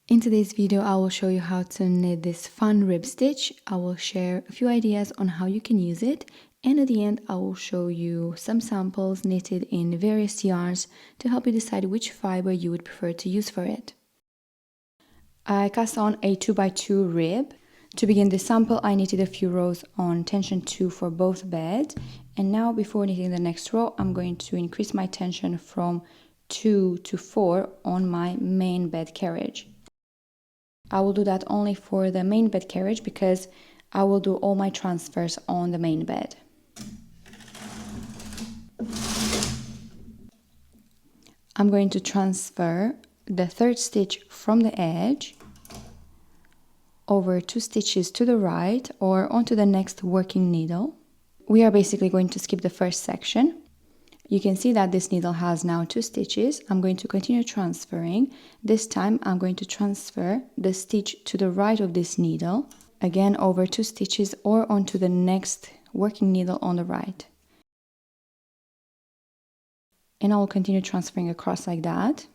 In today's video, I will show you how to knit this fun rib stitch. I will share a few ideas on how you can use it, and at the end I will show you some samples knitted in various yarns to help you decide which fiber you would prefer to use for it. I cast on a 2x2 rib. To begin this sample, I knitted a few rows on tension 2 for both beds, and now before knitting the next row, I'm going to increase my tension from 2 to 4 on my main bed carriage. I will do that only for the main bed carriage because I will do all my transfers on the main bed. I'm going to transfer the third stitch from the edge over 2 stitches to the right or onto the next working needle. We are basically going to skip the first section. You can see that this needle has now 2 stitches. I'm going to continue transferring. This time I'm going to transfer the stitch to the right of this needle, again over 2 stitches or onto the next working needle on the right. And I will continue transferring across like that.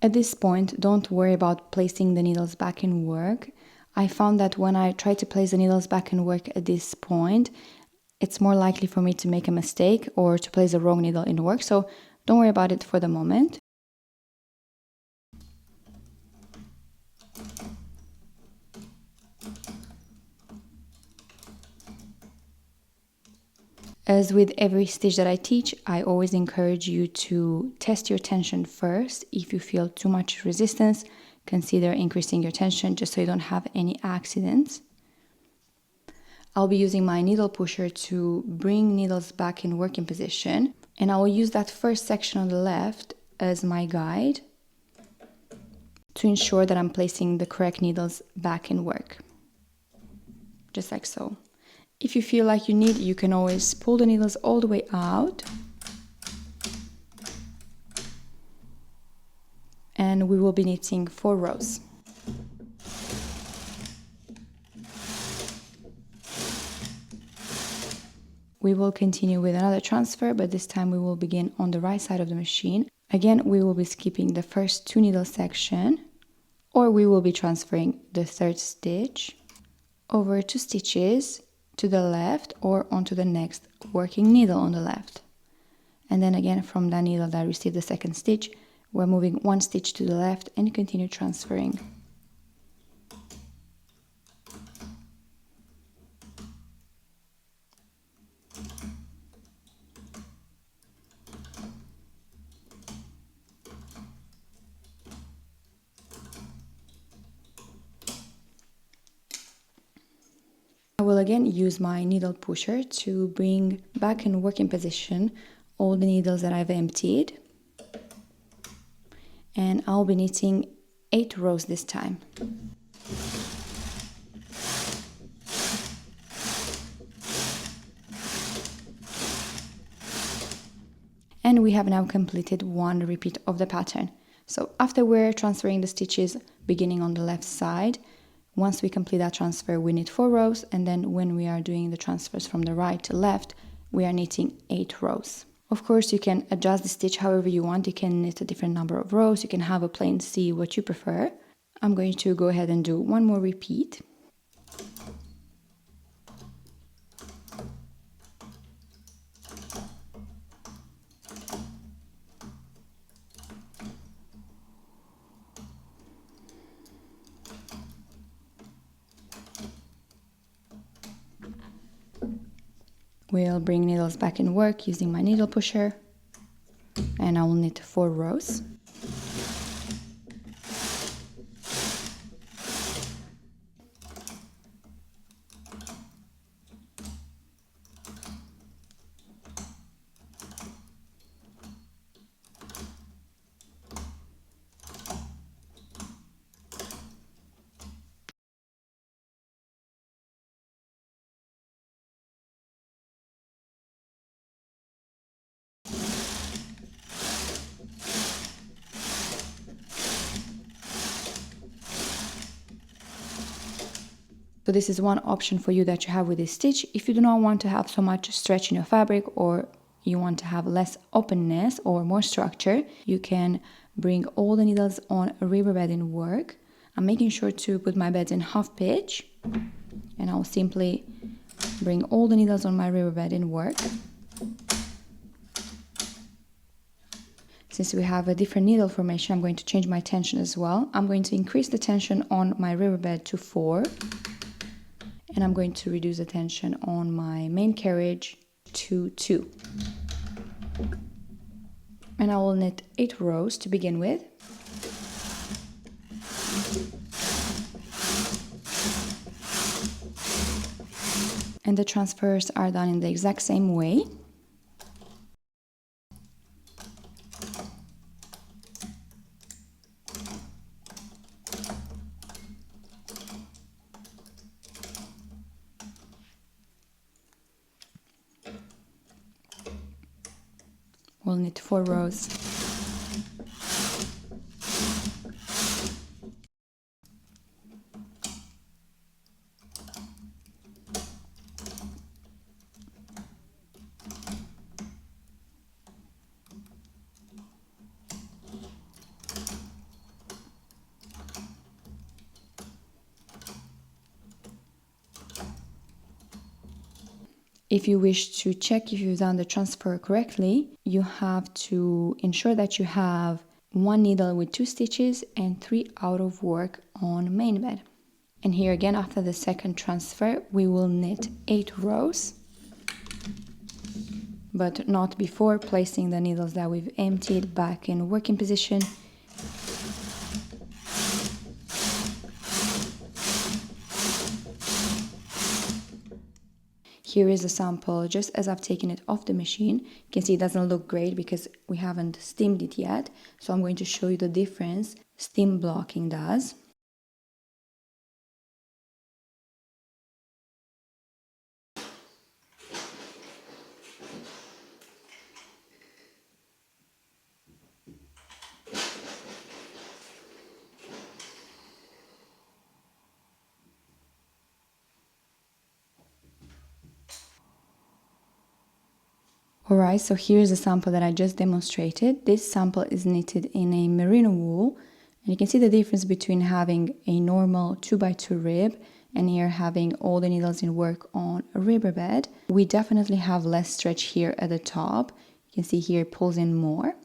At this point, don't worry about placing the needles back in work. I found that when I try to place the needles back in work at this point, it's more likely for me to make a mistake or to place the wrong needle in work, so don't worry about it for the moment. As with every stitch that I teach, I always encourage you to test your tension first. If you feel too much resistance, consider increasing your tension just so you don't have any accidents. I'll be using my needle pusher to bring needles back in working position, and I will use that first section on the left as my guide to ensure that I'm placing the correct needles back in work, just like so. If you feel like you can always pull the needles all the way out, and we will be knitting 4 rows. We will continue with another transfer, but this time we will begin on the right side of the machine. Again, we will be skipping the first 2 needle section, or we will be transferring the third stitch over 2 stitches to the left or onto the next working needle on the left. And then again, from that needle that received the second stitch, we're moving 1 stitch to the left and continue transferring. I will again use my needle pusher to bring back in working position all the needles that I've emptied. And I'll be knitting 8 rows this time. And we have now completed 1 repeat of the pattern. So after we're transferring the stitches beginning on the left side, once we complete that transfer, we knit 4 rows, and then when we are doing the transfers from the right to left, we are knitting 8 rows. Of course, you can adjust the stitch however you want. You can knit a different number of rows. You can have a plain C, what you prefer. I'm going to go ahead and do 1 more repeat. We'll bring needles back in work using my needle pusher, and I will knit 4 rows. So this is one option for you that you have with this stitch. If you do not want to have so much stretch in your fabric, or you want to have less openness or more structure, you can bring all the needles on a river bed in work. I'm making sure to put my beds in half pitch, and I'll simply bring all the needles on my river bed in work. Since we have a different needle formation, I'm going to change my tension as well. I'm going to increase the tension on my river bed to 4, and I'm going to reduce the tension on my main carriage to 2. And I will knit 8 rows to begin with. And the transfers are done in the exact same way. We'll knit 4 rows. If you wish to check if you've done the transfer correctly, you have to ensure that you have 1 needle with 2 stitches and 3 out of work on main bed. And here again, after the second transfer, we will knit 8 rows, but not before placing the needles that we've emptied back in working position. Here is a sample just as I've taken it off the machine. You can see it doesn't look great because we haven't steamed it yet. So I'm going to show you the difference steam blocking does. Alright, so here's a sample that I just demonstrated. This sample is knitted in a merino wool, and you can see the difference between having a normal 2x2 rib and here having all the needles in work on a river bed. We definitely have less stretch here at the top. You can see here it pulls in more.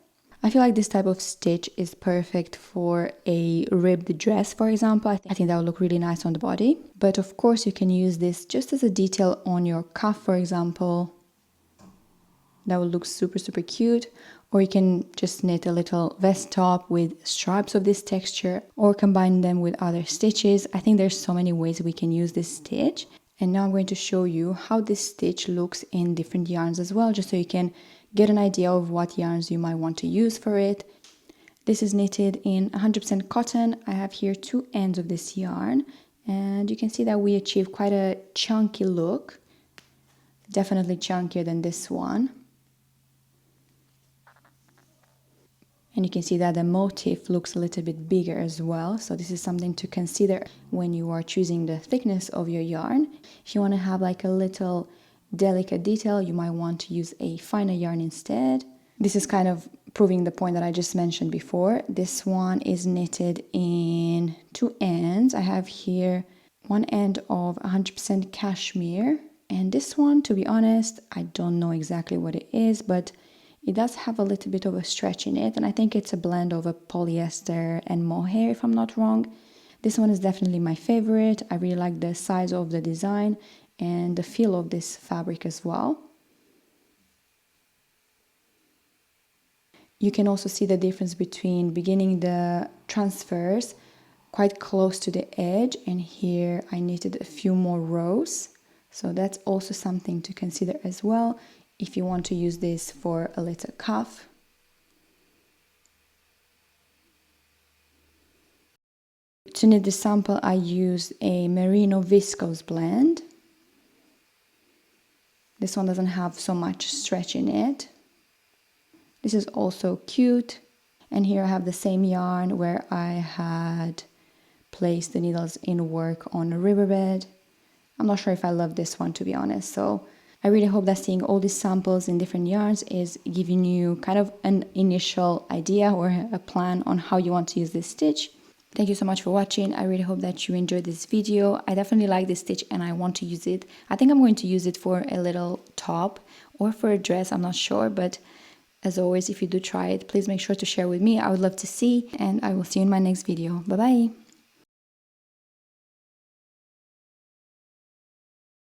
I feel like this type of stitch is perfect for a ribbed dress, for example. I think that would look really nice on the body. But of course you can use this just as a detail on your cuff, for example. That will look super, super cute. Or you can just knit a little vest top with stripes of this texture or combine them with other stitches. I think there's so many ways we can use this stitch. And now I'm going to show you how this stitch looks in different yarns as well, just so you can get an idea of what yarns you might want to use for it. This is knitted in 100% cotton. I have here 2 ends of this yarn, and you can see that we achieve quite a chunky look. Definitely chunkier than this one. And you can see that the motif looks a little bit bigger as well. So this is something to consider when you are choosing the thickness of your yarn. If you want to have like a little delicate detail, you might want to use a finer yarn instead. This is kind of proving the point that I just mentioned before. This one is knitted in 2 ends. I have here 1 end of 100% cashmere. And this one, to be honest, I don't know exactly what it is, but it does have a little bit of a stretch in it, and I think it's a blend of a polyester and mohair, if I'm not wrong. This one is definitely my favorite. I really like the size of the design and the feel of this fabric as well. You can also see the difference between beginning the transfers quite close to the edge, and here I knitted a few more rows. So that's also something to consider as well if you want to use this for a little cuff. To knit this sample, I used a merino viscose blend. This one doesn't have so much stretch in it. This is also cute. And here I have the same yarn where I had placed the needles in work on a riverbed. I'm not sure if I love this one, to be honest, so I really hope that seeing all these samples in different yarns is giving you kind of an initial idea or a plan on how you want to use this stitch. Thank you so much for watching. I really hope that you enjoyed this video. I definitely like this stitch and I want to use it. I think I'm going to use it for a little top or for a dress, I'm not sure, but as always, if you do try it, please make sure to share with me. I would love to see, and I will see you in my next video. Bye bye.